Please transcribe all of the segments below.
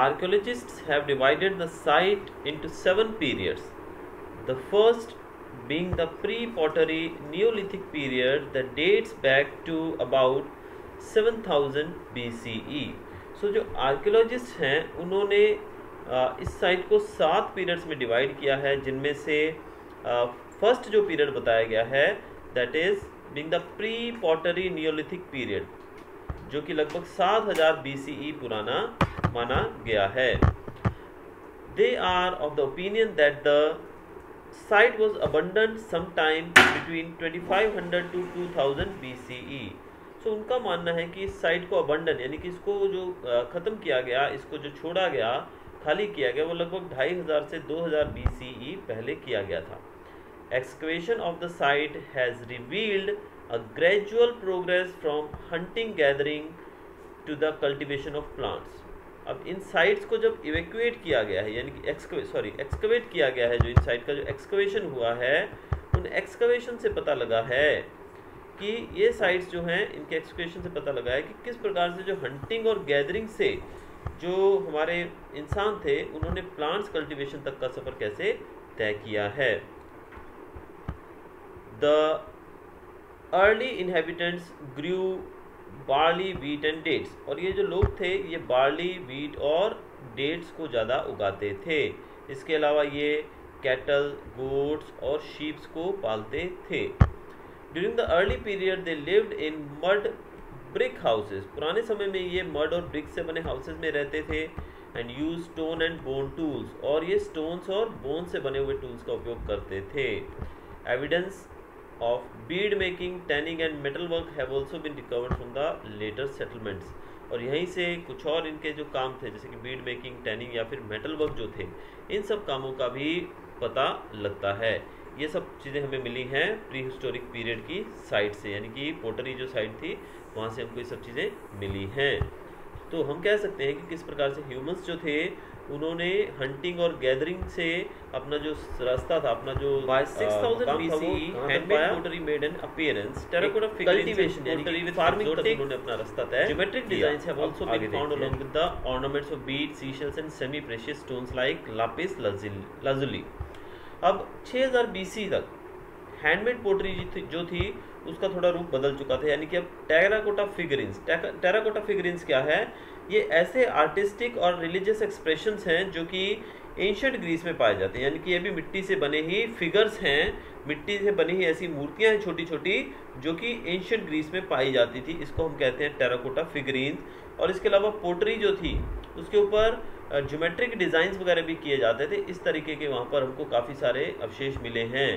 archaeologists have divided the site into 7 periods. The first being the pre-pottery Neolithic period that dates back to about 7000 BCE. So जो archaeologist हैं उन्होंने इस site को 7 periods में divide किया है, जिनमें से फर्स्ट जो पीरियड बताया गया है that is being the pre pottery neolithic period, जो कि लगभग 7000 BCE पुराना माना गया है. They are of the opinion that the site was abundant sometime between 2500 to 2000 BCE. So उनका मानना है कि इस साइट को अबंडन यानी कि इसको जो ख़त्म किया गया, इसको जो छोड़ा गया, खाली किया गया, वो लगभग 2500 से 2000 BCE पहले किया गया था. Excavation of the site has revealed a gradual progress from hunting gathering to the cultivation of plants. अब इन साइट्स को जब इवैक्यूएट किया गया है, यानी कि एक्सकवेट किया गया है, जो इन साइट का जो एक्सकवेशन हुआ है, उन एक्सकवेशन से पता लगा है कि ये साइट्स जो हैं, इनके एक्सकवेशन से पता लगा है कि किस प्रकार से जो हंटिंग और गैदरिंग से जो हमारे इंसान थे, उन्होंने प्लांट्स कल्टीवेशन तक का सफ़र कैसे तय किया है. The early inhabitants grew barley, wheat and dates. और ये जो लोग थे, ये बार्ली, वीट और डेट्स को ज़्यादा उगाते थे. इसके अलावा ये कैटल, गोट्स और शीप्स को पालते थे. During the early period they lived in mud brick houses. पुराने समय में ये मड और ब्रिक से बने हाउसेज में रहते थे. And use stone and bone tools, और ये स्टोन्स और बोन से बने हुए टूल्स का उपयोग करते थे. Evidence of bead making, tanning and metal work have also been recovered from the later settlements. और यहीं से कुछ और इनके जो काम थे, जैसे कि बीड मेकिंग, टैनिंग या फिर मेटल वर्क जो थे, इन सब कामों का भी पता लगता है. ये सब चीज़ें हमें मिली हैं प्री हिस्टोरिक पीरियड की साइट से, यानी कि पोटरी जो साइट थी वहाँ से हमको ये सब चीज़ें मिली हैं. तो हम कह सकते हैं कि किस प्रकार से ह्यूमंस जो थे, उन्होंने हंटिंग और गैदरिंग से अपना जो रास्ता था, अपना जो 6000 BCE handmade pottery made an appearance. Terracotta cultivation यानी कि फार्मिंग तक उन्होंने अपना रास्ता तय. Geometric designs have also been found along with the ornaments of beads, seashells and semi precious stones like lapis lazuli. अब 6000 BC तक हैंडमेड पोटरी जो थी उसका थोड़ा रूप बदल चुका था, यानी कि अब टेराकोटा फिगरिन्स. टेराकोटा फिगरिन्स क्या है? ये ऐसे आर्टिस्टिक और रिलीजियस एक्सप्रेशंस हैं जो कि एंशिएंट ग्रीस में पाए जाते हैं, यानी कि ये भी मिट्टी से बने ही फिगर्स हैं, मिट्टी से बनी ही ऐसी मूर्तियां हैं छोटी छोटी, जो कि एंशिएंट ग्रीस में पाई जाती थी. इसको हम कहते हैं टेराकोटा फिगरिन्स. और इसके अलावा पोटरी जो थी उसके ऊपर ज्योमेट्रिक डिज़ाइंस वगैरह भी किए जाते थे. इस तरीके के वहाँ पर हमको काफ़ी सारे अवशेष मिले हैं.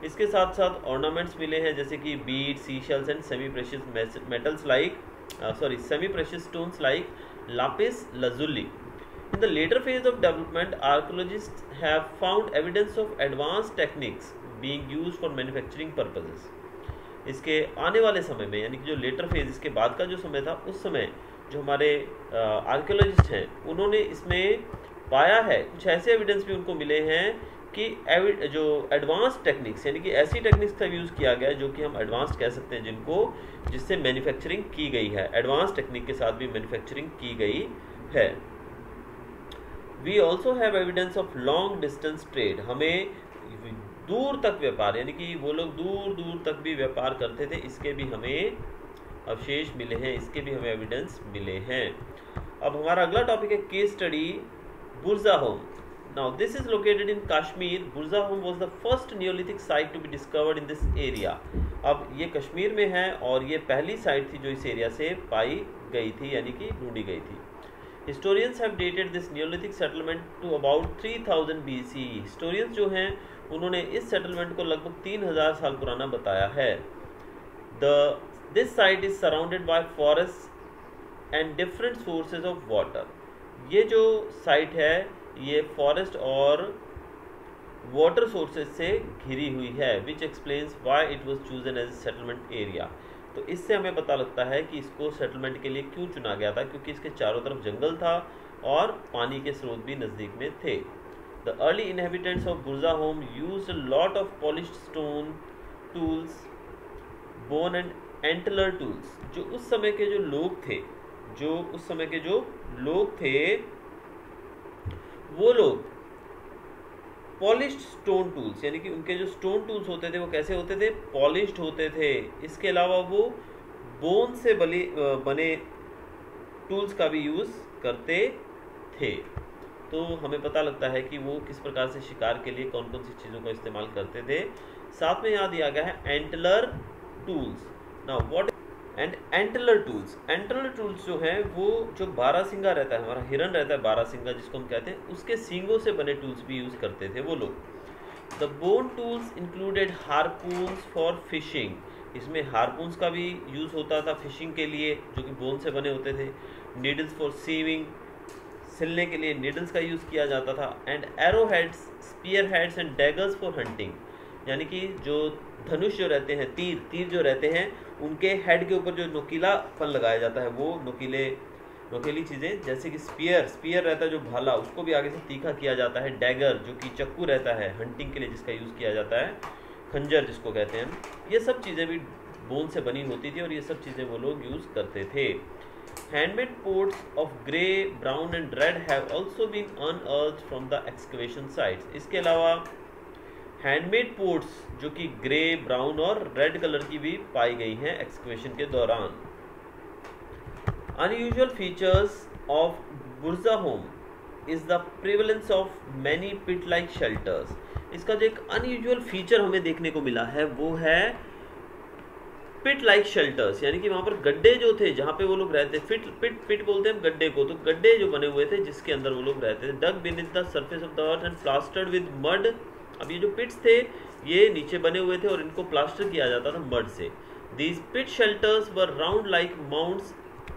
इसके साथ साथ ऑर्नामेंट्स मिले हैं, जैसे कि bead, seashells and semi precious metals like semi precious stones like lapis lazuli. In the later phase of development, archaeologists have found evidence of advanced techniques being used for manufacturing purposes. इसके आने वाले समय में, यानी कि जो later phase, इसके बाद का जो समय था, उस समय जो हमारे आर्कियोलॉजिस्ट हैं उन्होंने इसमें पाया है, कुछ ऐसे एविडेंस भी उनको मिले हैं कि जो एडवांस टेक्निक्स, यानी कि ऐसी टेक्निक्स का यूज़ किया गया है जो कि हम एडवांस कह सकते हैं, जिससे मैन्युफैक्चरिंग की गई है. एडवांस टेक्निक के साथ भी मैन्युफैक्चरिंग की गई है. We also have evidence of long distance trade. हमें दूर तक व्यापार, यानी कि वो लोग दूर दूर तक भी व्यापार करते थे, इसके भी हमें अवशेष मिले हैं, इसके भी हमें एविडेंस मिले हैं. अब हमारा अगला टॉपिक है case study Burzahom. Now this is located in Kashmir. Burzahom was the first Neolithic site to be discovered in this area. अब ये कश्मीर में है और ये पहली साइट थी जो इस एरिया से पाई गई थी, यानी कि ढूंढी गई थी. Historians have dated this Neolithic settlement to about 3000 BCE. Historians जो हैं उन्होंने इस सेटलमेंट को लगभग 3000 साल पुराना बताया है. This site is surrounded by forests and different sources of water. ये जो साइट है ये फॉरेस्ट और वाटर सोर्सेज से घिरी हुई है, which explains why it was chosen as settlement area. तो इससे हमें पता लगता है कि इसको सेटलमेंट के लिए क्यों चुना गया था, क्योंकि इसके चारों तरफ जंगल था और पानी के स्रोत भी नज़दीक में थे. The early inhabitants of Burzahom used a lot of polished stone tools, bone and antler tools. जो उस समय के जो लोग थे वो लोग पॉलिश्ड स्टोन टूल्स, यानी कि उनके जो स्टोन टूल्स होते थे वो कैसे होते थे, पॉलिश्ड होते थे। इसके अलावा वो बोन से बने टूल्स का भी यूज़ करते थे। तो हमें पता लगता है कि वो किस प्रकार से शिकार के लिए कौन कौन सी चीज़ों का इस्तेमाल करते थे। साथ में यहाँ दिया गया है antler tools. Now what and antler tools, antler tools जो है वो जो बारहसिंगा रहता है, हमारा हिरन रहता है बारहसिंगा जिसको हम कहते हैं, उसके सींगों से बने टूल्स भी यूज़ करते थे वो लोग। The bone tools included हार्पून्स for fishing, इसमें हार्पून्स का भी यूज़ होता था फिशिंग के लिए, जो कि बोन से बने होते थे। नीडल्स फॉर सीविंग, सिलने के लिए नीडल्स का यूज़ किया जाता था। And arrow heads, spear heads and daggers for hunting, यानी कि जो धनुष जो रहते हैं, तीर जो रहते हैं, उनके हेड के ऊपर जो नुकीलापन लगाया जाता है, वो नुकीली चीज़ें, जैसे कि स्पीयर रहता है जो भाला, उसको भी आगे से तीखा किया जाता है। डैगर जो कि चक्कू रहता है हंटिंग के लिए जिसका यूज़ किया जाता है, खंजर जिसको कहते हैं, ये सब चीज़ें भी बोन से बनी होती थी और ये सब चीज़ें वो लोग यूज़ करते थे। Handmade pots of grey, brown and red have also been unearthed from the excavation sites. इसके अलावा हैंडमेड पोर्ट्स जो कि ग्रे, ब्राउन और रेड कलर की भी पाई गई हैं एक्सकवेशन के दौरान। Unusual features of Burzahom is the prevalence of many pit like shelters. इसका जो एक अनयूजुअल फीचर हमें देखने को मिला है वो है पिट लाइक शेल्टर्स, यानी कि वहाँ पर गड्ढे जो थे जहाँ पे वो लोग रहते, पिट बोलते हैं गड्ढे को, तो गड्ढे जो बने हुए थे जिसके अंदर वो लोग रहते थे। Dug beneath the surface of the earth and plastered with mud. अब ये जो पिट्स थे ये नीचे बने हुए थे और इनको प्लास्टर किया जाता था मड से। These pit shelters were round like mounts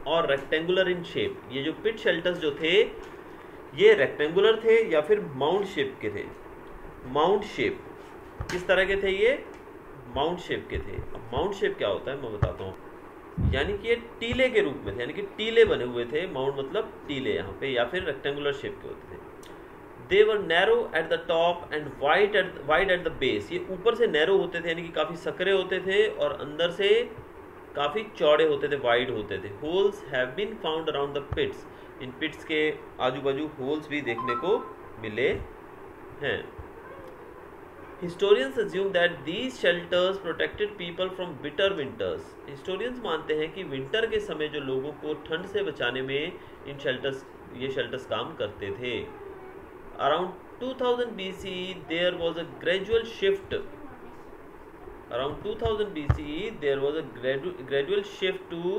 और रेक्टेंगुलर इन शेप। ये जो पिट शेल्टर्स जो थे ये रेक्टेंगुलर थे या फिर माउंट शेप के थे। माउंट शेप किस तरह के थे, ये माउंट शेप के थे। अब माउंट शेप क्या होता है मैं बताता हूँ, यानी कि ये टीले के रूप में थे, यानी कि टीले बने हुए थे। माउंट मतलब टीले यहाँ पे, या फिर रेक्टेंगुलर शेप के होते थे। They were narrow at the top and wide at the base. ये ऊपर से नैरो होते थे यानी कि काफ़ी सकरे होते थे और अंदर से काफ़ी चौड़े होते थे, वाइड होते थे। Holes have been found around the pits. इन पिट्स के आजू बाजू होल्स भी देखने को मिले हैं। Historians assume that these shelters protected people from bitter winters. Historians मानते हैं कि विंटर के समय जो लोगों को ठंड से बचाने में ये शेल्टर्स काम करते थे। Around 2000 BCE there was a gradual shift. Around 2000 BCE there was a gradual shift to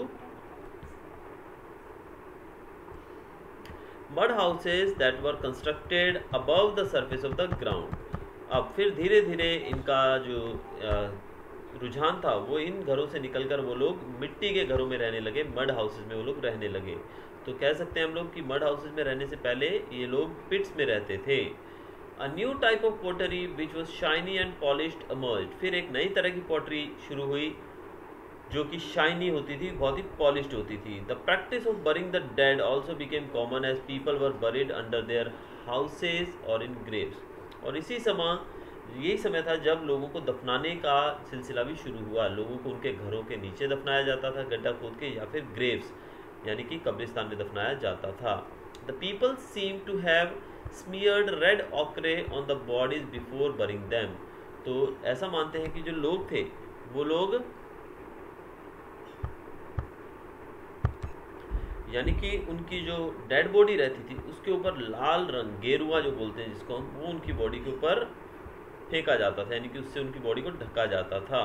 mud houses that were constructed above the surface of the ground. अब फिर धीरे धीरे इनका जो रुझान था वो इन घरों से निकलकर वो लोग मिट्टी के घरों में रहने लगे, मड हाउसेज में वो लोग रहने लगे। तो कह सकते हैं हम लोग कि मड हाउसेज में रहने से पहले ये लोग पिट्स में रहते थे। A new type of pottery which was shiny and polished emerged. फिर एक नई तरह की पॉटरी शुरू हुई जो कि शाइनी होती थी, बहुत ही पॉलिश्ड होती थी। The practice of burying the dead also became common as people were buried under their houses और इन ग्रेव्स। और यही समय था जब लोगों को दफनाने का सिलसिला भी शुरू हुआ। लोगों को उनके घरों के नीचे दफनाया जाता था गड्ढा खोद के, या फिर ग्रेव्स यानी कि कब्रिस्तान में दफनाया जाता था। The people seem to have smeared red ochre on the bodies before burying them. तो ऐसा मानते हैं कि जो लोग थे वो लोग यानी कि उनकी जो डेड बॉडी रहती थी उसके ऊपर लाल रंग, गेरुआ जो बोलते हैं जिसको हम, वो उनकी बॉडी के ऊपर फेंका जाता था, यानी कि उससे उनकी बॉडी को ढका जाता था।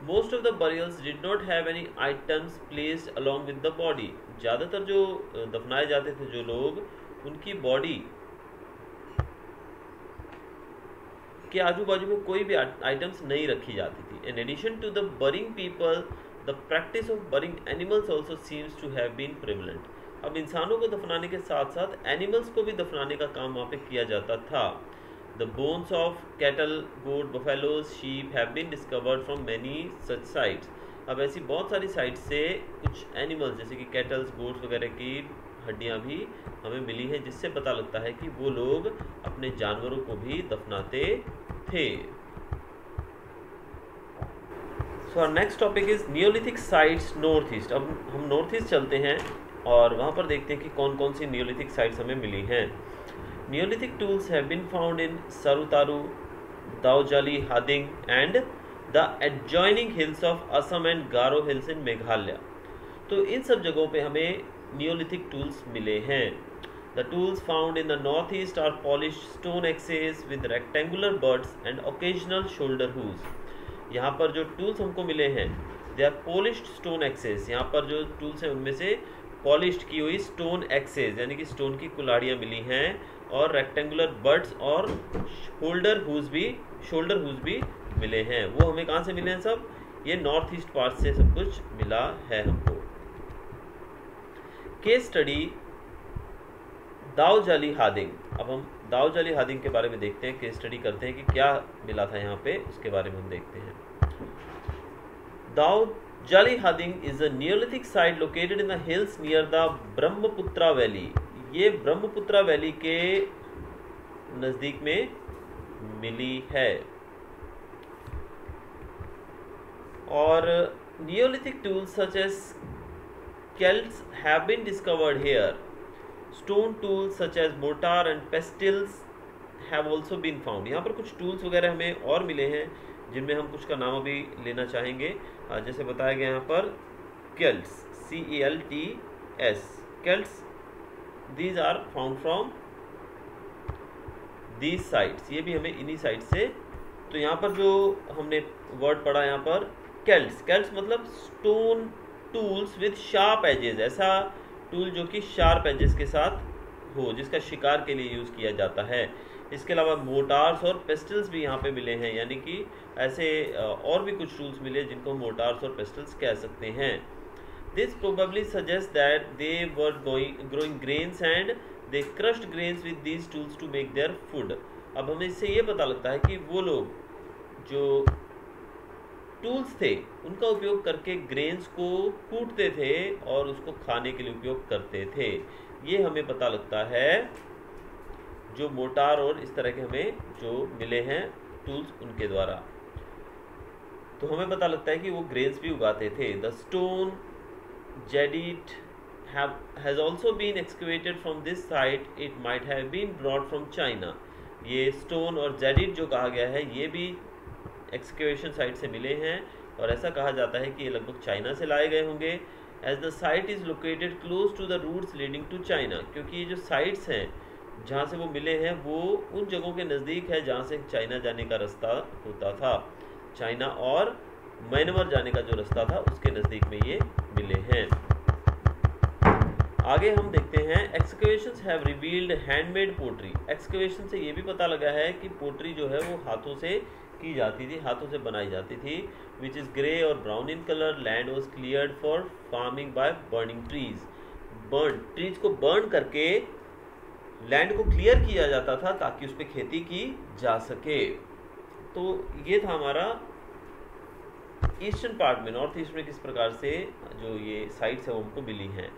Most of the burials did not have any items placed along with the body. ज़्यादातर जो दफनाए जाते थे जो लोग, उनकी बॉडी के आजू बाजू में कोई भी आइटम्स नहीं रखी जाती थी। In addition to the burying people the practice of burying animals also seems to have been prevalent. अब इंसानों को दफनाने के साथ साथ एनिमल्स को भी दफनाने का काम वहाँ पे किया जाता था। The bones of cattle, goat, buffaloes, sheep have been discovered from many such sites. अब ऐसी बहुत सारी साइट से कुछ एनिमल्स जैसे कि कैटल्स, गोट्स वगैरह की हड्डियां भी हमें मिली हैं, जिससे पता लगता है कि वो लोग अपने जानवरों को भी दफनाते थे। So our next topic is neolithic sites north east. अब हम नॉर्थ ईस्ट चलते हैं और वहाँ पर देखते हैं कि कौन कौन सी नियोलिथिक साइट्स हमें मिली हैं। Neolithic tools have been found in Sarutaru, Daojali, Hading and the adjoining hills of Assam and Garo hills in Meghalaya. तो इन सब जगहों पे हमें Neolithic tools मिले हैं. The tools found in the northeast are polished stone axes with rectangular butts and occasional shoulder hoes. यहाँ पर जो tools हमको मिले हैं they are polished stone axes. यहाँ पर जो tools हैं उनमें से पॉलिश्ड की हुई स्टोन एक्सेस यानी कि स्टोन की कुल्हाड़ियाँ मिली हैं और रेक्टेंगुलर बट्स और शोल्डर हुज भी मिले हैं. वो हमें कहाँ से मिले हैं सब? ये नॉर्थ ईस्ट पार्ट से सब कुछ मिला है हमको. Case study Daojali Hading. अब हम दाओजाली हादिंग के बारे में देखते हैं, केस स्टडी करते हैं कि क्या मिला था यहाँ पे, उसके बारे में हम देखते हैं. दाओजाली हादिंग is a Neolithic site located in the hills near the Brahmaputra valley. ये ब्रह्मपुत्रा वैली के नज़दीक में मिली है. और Neolithic tools such as celts have been discovered here. Stone tools such as mortar and pestles have also been found. यहाँ पर कुछ tools वगैरह हमें और मिले हैं जिनमें हम कुछ का नाम अभी लेना चाहेंगे. जैसे बताया गया यहाँ पर celts, CELTS, celts, these are found from these sites. ये भी हमें इन्हीं साइट से. तो यहाँ पर जो हमने वर्ड पढ़ा यहाँ पर celts मतलब stone tools with sharp edges. ऐसा टूल जो कि शार्प एजेस के साथ हो, जिसका शिकार के लिए यूज़ किया जाता है. इसके अलावा मोटार्स और पेस्टल्स भी यहाँ पे मिले हैं, यानी कि ऐसे और भी कुछ टूल्स मिले जिनको मोटार्स और पेस्टल्स कह सकते हैं. This probably suggest that they were growing grains and they crushed grains with these tools to make their food. अब हमें इससे ये पता लगता है कि वो लोग जो टूल्स थे उनका उपयोग करके ग्रेन्स को कूटते थे और उसको खाने के लिए उपयोग करते थे. ये हमें पता लगता है जो मोटार और इस तरह के हमें जो मिले हैं टूल्स उनके द्वारा. तो हमें पता लगता है कि वो ग्रेन्स भी उगाते थे. The stone jadeite has also been excavated from this site. It might have been brought from China. ये स्टोन और जेडिट जो कहा गया है ये भी एक्सकेवेशन साइट से मिले हैं और ऐसा कहा जाता है कि ये लगभग चाइना से लाए गए होंगे. As the site is located close to the routes leading to China. क्योंकि ये जो साइट्स हैं जहाँ से वो मिले हैं वो उन जगहों के नज़दीक है जहाँ से चाइना जाने का रास्ता होता था. चाइना और म्यांमार जाने का जो रास्ता था उसके नज़दीक में ये मिले हैं. आगे हम देखते हैं excavations have revealed handmade pottery. Excavation से ये भी पता लगा है कि पोट्री जो है वो हाथों से की जाती थी, हाथों से बनाई जाती थी. विच इज़ ग्रे और brown in colour. Land was cleared for farming by burning trees. Trees को बर्न करके लैंड को क्लियर किया जाता था ताकि उस पर खेती की जा सके. तो ये था हमारा ईस्टर्न पार्ट में, नॉर्थ ईस्ट में किस प्रकार से जो ये साइट्स है वो हमको मिली हैं.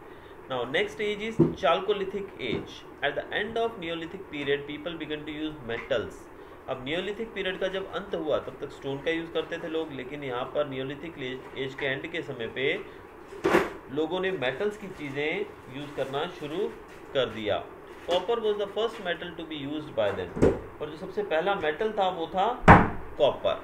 Now next age is chalcolithic age. At the end of neolithic period people began to use metals. अब नियोलिथिक पीरियड का जब अंत हुआ तब तक स्टोन का यूज़ करते थे लोग, लेकिन यहाँ पर नियोलिथिक एज के एंड के समय पे लोगों ने मेटल्स की चीज़ें यूज़ करना शुरू कर दिया. Copper was the first metal to be used by them. और जो सबसे पहला मेटल था वो था copper.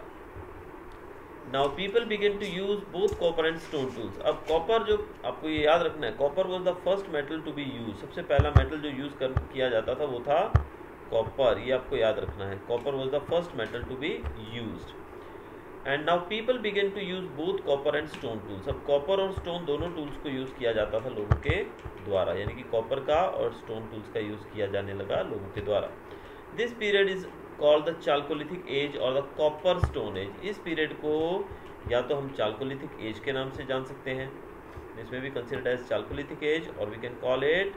Now people began to use both copper and stone tools. अब कॉपर जो आपको ये याद रखना है, copper was the first metal to be use. सबसे पहला मेटल जो यूज किया जाता था वो था कॉपर. ये आपको याद रखना है, copper was the first metal to be used. And now people began to use both copper and stone tools. अब कॉपर और स्टोन दोनों टूल्स को यूज़ किया जाता था लोगों के द्वारा, यानी कि कॉपर का और स्टोन टूल्स का यूज़ किया जाने लगा लोगों के द्वारा. This period is called the chalcolithic age और द कॉपर स्टोन एज. इस पीरियड को या तो हम चाल्कोलिथिक एज के नाम से जान सकते हैं, इसमें भी कंसिडर्ड एज चाल्कोलिथिक एज, और we can call it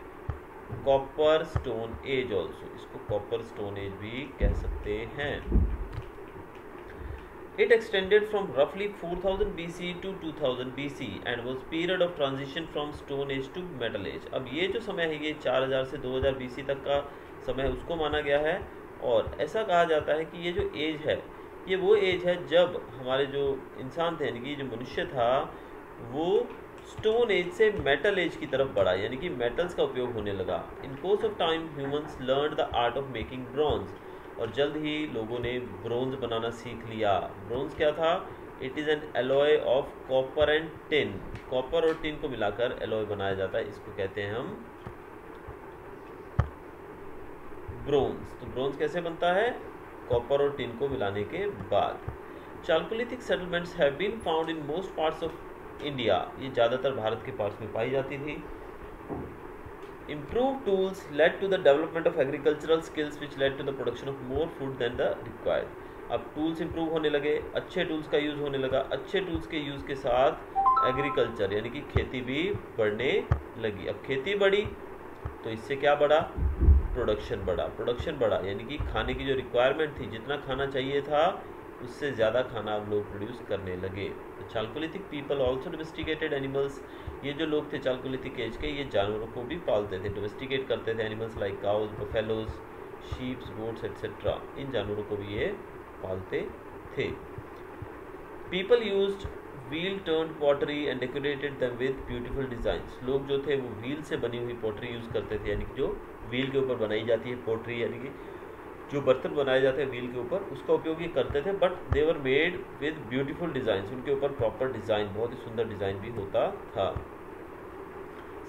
copper stone age also. इसको कॉपर स्टोन एज भी कह सकते हैं. It extended from roughly 4000 BC to 2000 BC and was period of transition from Stone Age to Metal Age. अब ये जो समय है ये 4000 से 2000 BC तक का समय उसको माना गया है. और ऐसा कहा जाता है कि ये जो एज है ये वो एज है जब हमारे जो इंसान थे यानी कि जो मनुष्य था वो स्टोन एज से मेटल एज की तरफ बढ़ा, यानी कि मेटल्स का उपयोग होने लगा। In course of time humans learn the art of making bronze, और जल्द ही लोगों ने ब्रोंज बनाना सीख लिया। ब्रोंज क्या था? It is an alloy of copper and tin. Copper और टिन को मिलाकर एलॉय बनाया जाता है, इसको कहते हैं हम ब्रोंज। तो ब्रोंज कैसे बनता है? कॉपर और टिन को मिलाने के बाद। Chalcolithic settlements have been found in most parts of India, ये ज़्यादातर भारत के पार्ट्स में पाई जाती थी। Improved tools led to the development of agricultural skills which led to the production of more food than the required. अब tools improve होने लगे, अच्छे टूल्स का यूज़ होने लगा। अच्छे टूल्स के यूज़ के साथ एग्रीकल्चर यानी कि खेती भी बढ़ने लगी। अब खेती बढ़ी तो इससे क्या बढ़ा? प्रोडक्शन बढ़ा। प्रोडक्शन बढ़ा यानी कि खाने की जो रिक्वायरमेंट थी, जितना खाना चाहिए था उससे ज़्यादा खाना अब लोग प्रोड्यूस करने लगे। तो Chalcolithic people also domesticated animals, ये जो लोग थे चालकोलिथिक एज के, ये जानवरों को भी पालते थे, डोमेस्टिकेट करते थे। Animals like cows, buffaloes, sheeps, goats etcetera, इन जानवरों को भी ये पालते थे। People used wheel turned pottery and decorated them with beautiful designs. लोग जो थे वो व्हील से बनी हुई पॉटरी यूज़ करते थे, यानी कि जो व्हील के ऊपर बनाई जाती है पॉटरी, यानी कि जो बर्तन बनाए जाते हैं व्हील के ऊपर, उसका उपयोग ये करते थे। But they were made with beautiful design, उनके ऊपर प्रॉपर डिज़ाइन, बहुत ही सुंदर डिज़ाइन भी होता था।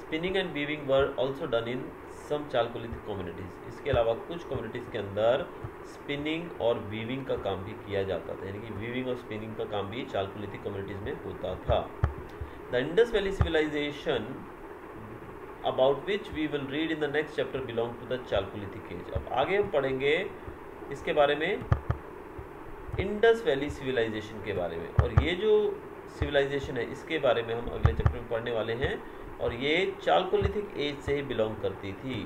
Spinning and weaving were also done in some chalcolithic communities. इसके अलावा कुछ कम्युनिटीज़ के अंदर स्पिनिंग और वीविंग का काम भी किया जाता था, यानी कि वीविंग और स्पिनिंग का काम भी चालकोलिथिक कम्युनिटीज़ में होता था। The Indus valley civilization about which we will read in the next chapter belong to the Chalcolithic age। अब आगे हम पढ़ेंगे इसके बारे में, इंडस वैली सिविलाइजेशन के बारे में, और ये जो सिविलाइजेशन है इसके बारे में हम अगले चैप्टर में पढ़ने वाले हैं, और ये चालकोलिथिक एज से ही बिलोंग करती थी।